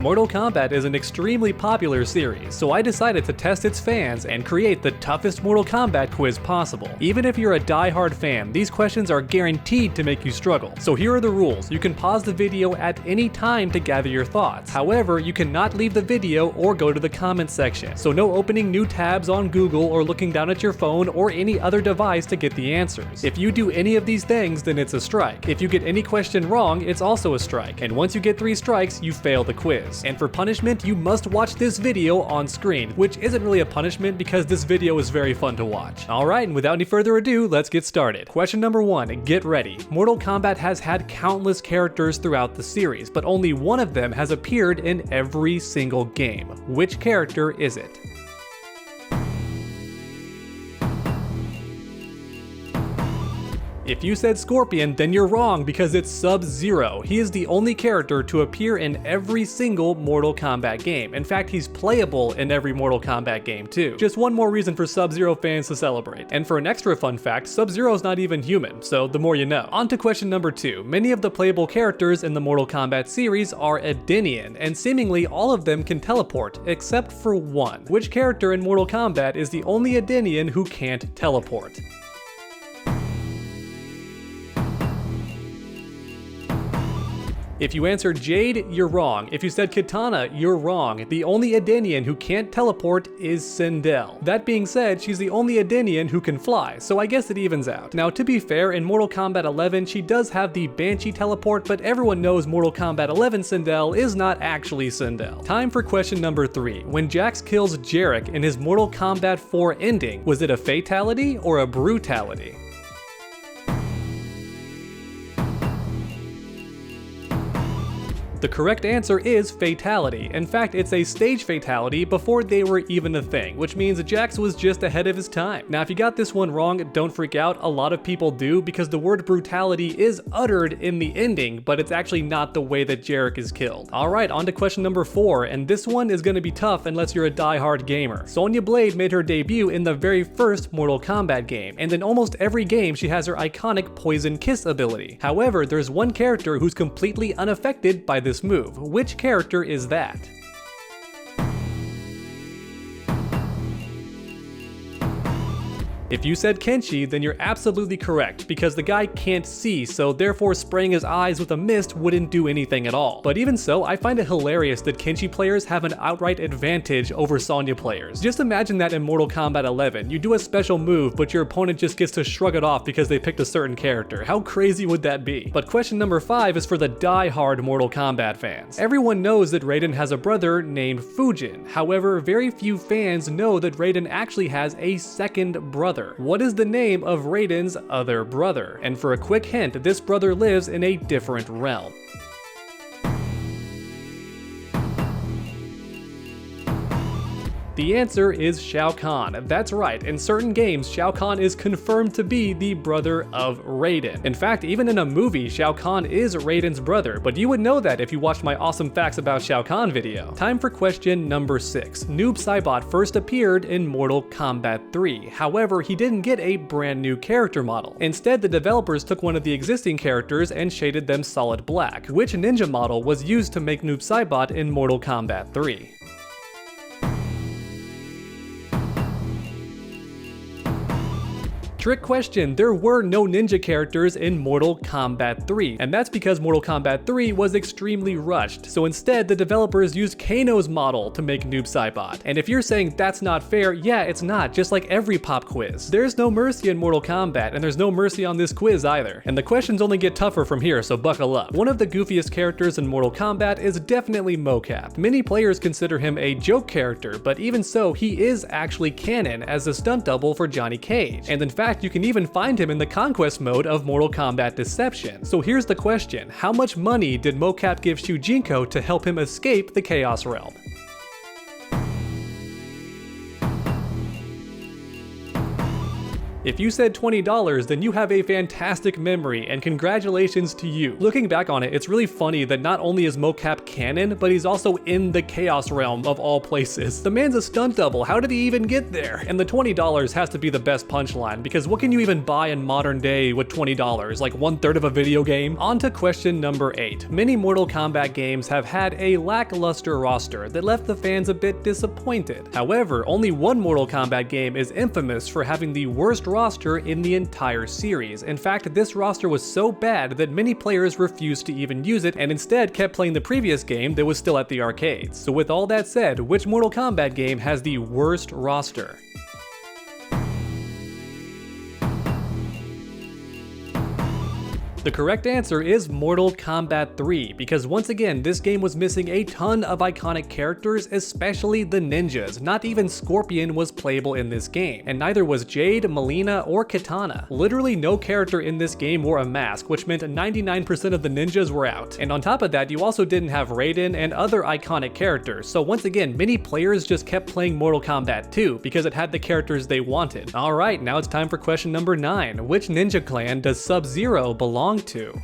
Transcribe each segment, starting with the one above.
Mortal Kombat is an extremely popular series, so I decided to test its fans and create the toughest Mortal Kombat quiz possible. Even if you're a die-hard fan, these questions are guaranteed to make you struggle. So here are the rules. You can pause the video at any time to gather your thoughts. However, you cannot leave the video or go to the comment section. So no opening new tabs on Google or looking down at your phone or any other device to get the answers. If you do any of these things, then it's a strike. If you get any question wrong, it's also a strike. And once you get 3 strikes, you fail the quiz. And for punishment, you must watch this video on screen, which isn't really a punishment because this video is very fun to watch. Alright, and without any further ado, let's get started. Question number 1, get ready. Mortal Kombat has had countless characters throughout the series, but only one of them has appeared in every single game. Which character is it? If you said Scorpion, then you're wrong because it's Sub-Zero. He is the only character to appear in every single Mortal Kombat game. In fact, he's playable in every Mortal Kombat game too. Just one more reason for Sub-Zero fans to celebrate. And for an extra fun fact, Sub-Zero's not even human, so the more you know. On to question number 2. Many of the playable characters in the Mortal Kombat series are Edenian, and seemingly all of them can teleport, except for one. Which character in Mortal Kombat is the only Edenian who can't teleport? If you answered Jade, you're wrong. If you said Kitana, you're wrong. The only Edenian who can't teleport is Sindel. That being said, she's the only Edenian who can fly, so I guess it evens out. Now, to be fair, in Mortal Kombat 11, she does have the Banshee teleport, but everyone knows Mortal Kombat 11 Sindel is not actually Sindel. Time for question number 3. When Jax kills Jarek in his Mortal Kombat 4 ending, was it a fatality or a brutality? The correct answer is fatality. In fact, it's a stage fatality before they were even a thing, which means Jax was just ahead of his time. Now, if you got this one wrong, don't freak out. A lot of people do because the word brutality is uttered in the ending, but it's actually not the way that Jarek is killed. Alright, on to question number 4, and this one is going to be tough unless you're a die-hard gamer. Sonya Blade made her debut in the very first Mortal Kombat game, and in almost every game she has her iconic Poison Kiss ability. However, there's one character who's completely unaffected by this move. Which character is that? If you said Kenshi, then you're absolutely correct, because the guy can't see, so therefore spraying his eyes with a mist wouldn't do anything at all. But even so, I find it hilarious that Kenshi players have an outright advantage over Sonya players. Just imagine that in Mortal Kombat 11, you do a special move, but your opponent just gets to shrug it off because they picked a certain character. How crazy would that be? But question number 5 is for the die-hard Mortal Kombat fans. Everyone knows that Raiden has a brother named Fujin. However, very few fans know that Raiden actually has a second brother. What is the name of Raiden's other brother? And for a quick hint, this brother lives in a different realm. The answer is Shao Kahn. That's right, in certain games, Shao Kahn is confirmed to be the brother of Raiden. In fact, even in a movie, Shao Kahn is Raiden's brother, but you would know that if you watched my awesome facts about Shao Kahn video. Time for question number 6. Noob Saibot first appeared in Mortal Kombat 3. However, he didn't get a brand new character model. Instead, the developers took one of the existing characters and shaded them solid black. Which ninja model was used to make Noob Saibot in Mortal Kombat 3? Trick question, there were no ninja characters in Mortal Kombat 3, and that's because Mortal Kombat 3 was extremely rushed, so instead the developers used Kano's model to make Noob Saibot. And if you're saying that's not fair, yeah, it's not, just like every pop quiz. There's no mercy in Mortal Kombat, and there's no mercy on this quiz either. And the questions only get tougher from here, so buckle up. One of the goofiest characters in Mortal Kombat is definitely Mocap. Many players consider him a joke character, but even so, he is actually canon as a stunt double for Johnny Cage. And in fact, you can even find him in the Conquest mode of Mortal Kombat Deception. So here's the question, how much money did Mocap give Shujinko to help him escape the Chaos Realm? If you said $20, then you have a fantastic memory, and congratulations to you. Looking back on it, it's really funny that not only is mocap canon, but he's also in the Chaos Realm of all places. The man's a stunt double, how did he even get there? And the $20 has to be the best punchline, because what can you even buy in modern day with $20? Like 1/3 of a video game? On to question number 8. Many Mortal Kombat games have had a lackluster roster that left the fans a bit disappointed. However, only one Mortal Kombat game is infamous for having the worst roster in the entire series. In fact, this roster was so bad that many players refused to even use it and instead kept playing the previous game that was still at the arcades. So with all that said, which Mortal Kombat game has the worst roster? The correct answer is Mortal Kombat 3, because once again, this game was missing a ton of iconic characters, especially the ninjas. Not even Scorpion was playable in this game, and neither was Jade, Molina, or Kitana. Literally no character in this game wore a mask, which meant 99% of the ninjas were out. And on top of that, you also didn't have Raiden and other iconic characters, so once again, many players just kept playing Mortal Kombat 2 because it had the characters they wanted. Alright, now it's time for question number 9. Which ninja clan does Sub-Zero belong to?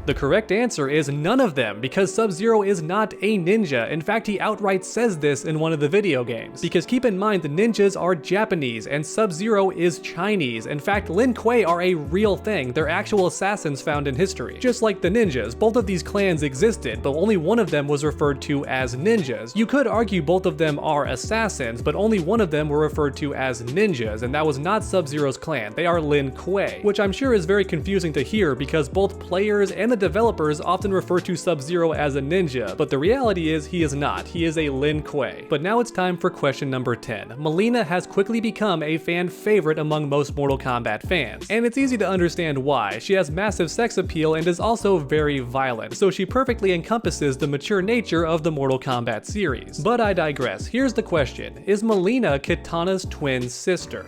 The correct answer is none of them, because Sub-Zero is not a ninja. In fact, he outright says this in one of the video games. Because keep in mind, the ninjas are Japanese and Sub-Zero is Chinese. In fact, Lin Kuei are a real thing. They're actual assassins found in history. Just like the ninjas, both of these clans existed, but only one of them was referred to as ninjas. You could argue both of them are assassins, but only one of them were referred to as ninjas, and that was not Sub-Zero's clan. They are Lin Kuei, which I'm sure is very confusing to hear because both players and the developers often refer to Sub-Zero as a ninja, but the reality is he is not. He is a Lin Kuei. But now it's time for question number 10. Molina has quickly become a fan favorite among most Mortal Kombat fans, and it's easy to understand why. She has massive sex appeal and is also very violent, so she perfectly encompasses the mature nature of the Mortal Kombat series. But I digress. Here's the question. Is Molina Kitana's twin sister?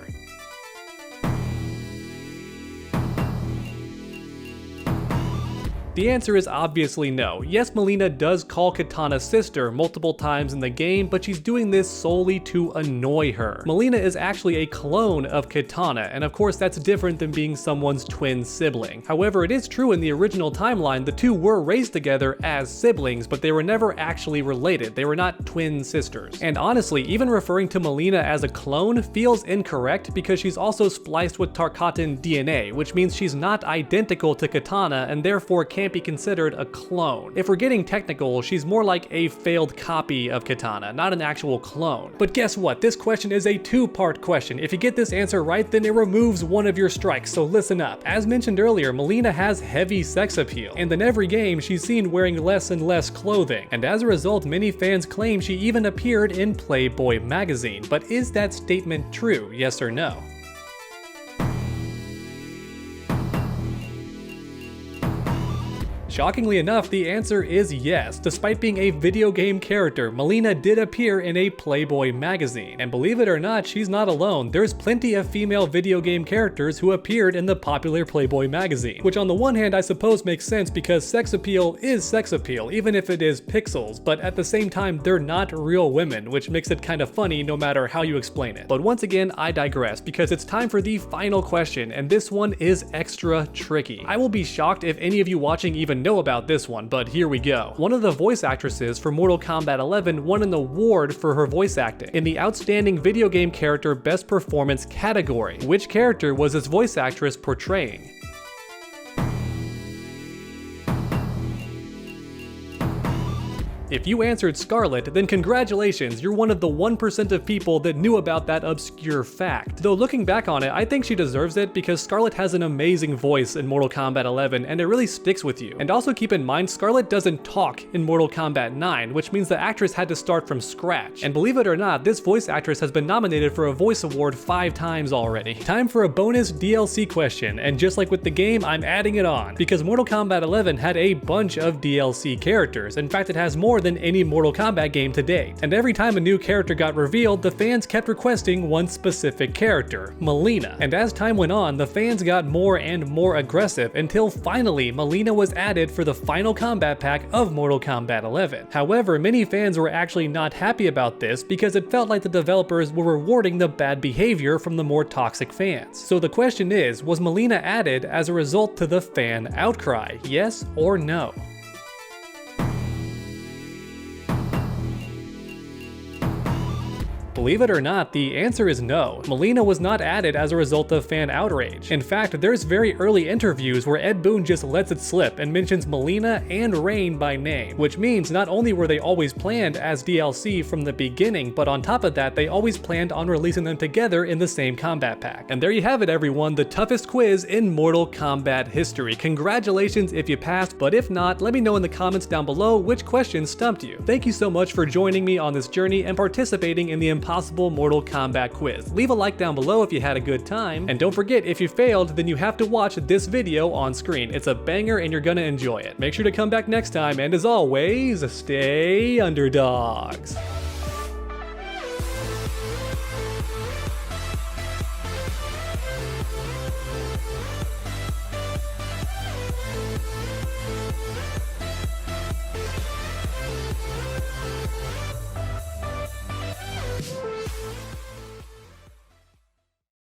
The answer is obviously no. Yes, Molina does call Kitana sister multiple times in the game, but she's doing this solely to annoy her. Molina is actually a clone of Kitana, and of course that's different than being someone's twin sibling. However, it is true in the original timeline the two were raised together as siblings, but they were never actually related. They were not twin sisters. And honestly, even referring to Molina as a clone feels incorrect because she's also spliced with Tarkatan DNA, which means she's not identical to Kitana and therefore can't be considered a clone. If we're getting technical, she's more like a failed copy of Kitana, not an actual clone. But guess what? This question is a two-part question. If you get this answer right, then it removes one of your strikes, so listen up. As mentioned earlier, Molina has heavy sex appeal, and in every game she's seen wearing less and less clothing, and as a result many fans claim she even appeared in Playboy magazine. But is that statement true, yes or no? Shockingly enough, the answer is yes. Despite being a video game character, Molina did appear in a Playboy magazine. And believe it or not, she's not alone. There's plenty of female video game characters who appeared in the popular Playboy magazine. Which on the one hand I suppose makes sense because sex appeal is sex appeal, even if it is pixels. But at the same time, they're not real women, which makes it kind of funny no matter how you explain it. But once again, I digress because it's time for the final question, and this one is extra tricky. I will be shocked if any of you watching even know about this one, but here we go. One of the voice actresses for Mortal Kombat 11 won an award for her voice acting in the Outstanding Video Game Character Best Performance category. Which character was this voice actress portraying? If you answered Scarlet, then congratulations, you're one of the 1% of people that knew about that obscure fact. Though looking back on it, I think she deserves it because Scarlet has an amazing voice in Mortal Kombat 11 and it really sticks with you. And also keep in mind, Scarlet doesn't talk in Mortal Kombat 9, which means the actress had to start from scratch. And believe it or not, this voice actress has been nominated for a voice award 5 times already. Time for a bonus DLC question, and just like with the game, I'm adding it on. Because Mortal Kombat 11 had a bunch of DLC characters. In fact, it has more more than any Mortal Kombat game to date. And every time a new character got revealed, the fans kept requesting one specific character, Molina. And as time went on, the fans got more and more aggressive until finally Molina was added for the final combat pack of Mortal Kombat 11. However, many fans were actually not happy about this because it felt like the developers were rewarding the bad behavior from the more toxic fans. So the question is, was Molina added as a result to the fan outcry? Yes or no? Believe it or not, the answer is no. Molina was not added as a result of fan outrage. In fact, there's very early interviews where Ed Boon just lets it slip and mentions Molina and Rain by name, which means not only were they always planned as DLC from the beginning, but on top of that, they always planned on releasing them together in the same combat pack. And there you have it, everyone, the toughest quiz in Mortal Kombat history. Congratulations if you passed, but if not, let me know in the comments down below which question stumped you. Thank you so much for joining me on this journey and participating in the Impossible Mortal Kombat quiz. Leave a like down below if you had a good time, and don't forget, if you failed, then you have to watch this video on screen. It's a banger and you're gonna enjoy it. Make sure to come back next time, and as always, stay underdogs.